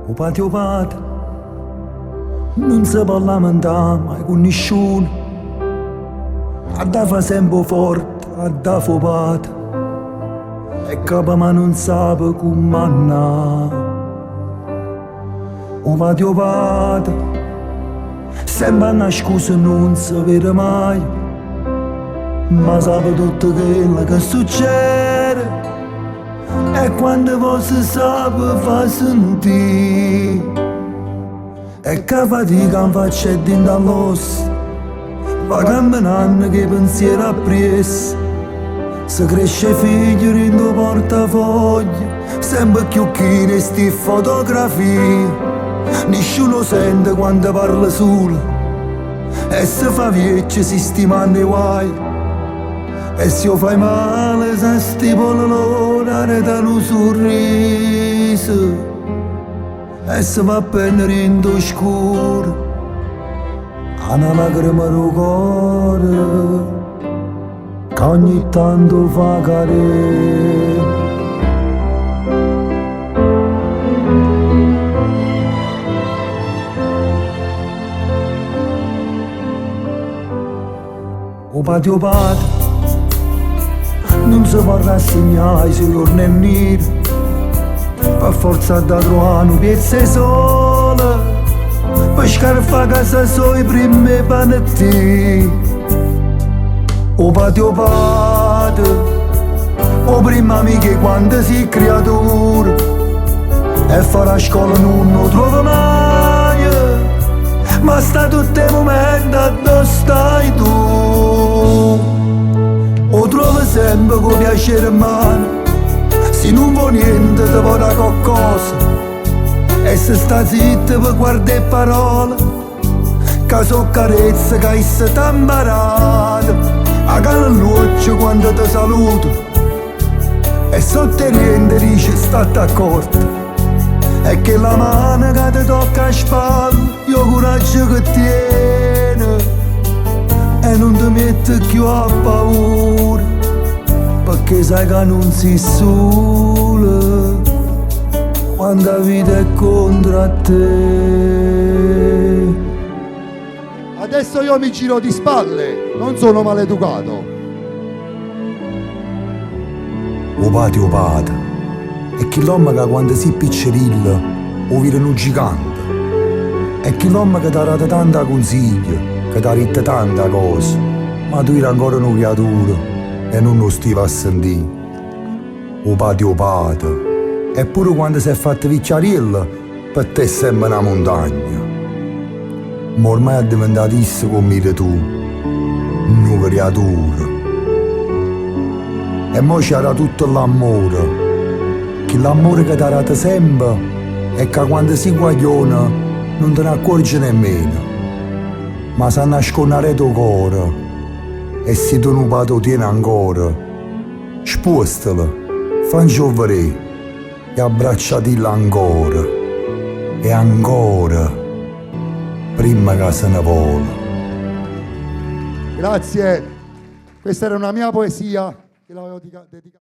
O patio pat, non si può lamentare mai con nessuno. Fa sempre forte, fa pat, e capo ma non sa come andare. O patio pat, sempre una scusa non si vede mai, ma sa tutto quello che succede. E quando voi si sa fa sentire, e che fatica in faccia e dentro all'osso, va camminando che pensiero appresso. Se cresce figlio in tuo portafoglio, sempre più chine sti fotografie. Nessuno sente quando parla solo, e se fa vecchio si stimando i guai. E se io fai male, se stipolo l'ora da un sorriso, e se va a prendere in tuo scuro una lacrima del cuore che ogni tanto fa cadere. O patio pat, non si può rassegnare se giorni è nero, per forza da trovare un piezza sola, per scarfare a casa sui primi panetti. O patio pat, o prima amiche quando si creatura, e fare la scuola non lo trova mai, ma sta tutti i momenti dove stai tu. O trovo sempre con piacere in mano, se non vuoi niente ti può dare qualcosa, e se sta zitto per guardare parole, che so carezze che esse t'ha imparato. A calluccio quando ti saluto, e sotto niente dice state accorto, e che la mano che ti tocca a spalla, io coraggio che tiene, e non ti metti più a paura, perché sai che non sei solo quando la vita è contro te. Adesso io mi giro di spalle, non sono maleducato. O patio pat, è chi l'uomo che quando si piccerilla o vira un gigante, è chi l'uomo che ti ha dato tanta consiglio, che ti ha detto tanta cosa, ma tu eri ancora una creatura e non lo stiva a sentire. O patio pat, eppure quando si è fatto vicciarella, per te è sempre una montagna. Ma ormai è diventatissimo come tu, una creatura. E mo c'era tutto l'amore, che l'amore che ti ha dato sempre e che quando si guagliona non te ne accorgi nemmeno, ma sa nascondere il tuo cuore, e se tu non lo tieni ancora, spostala, fai giovere e abbracciatela ancora e ancora, prima che se ne vola. Grazie, questa era una mia poesia che l'avevo dedicato.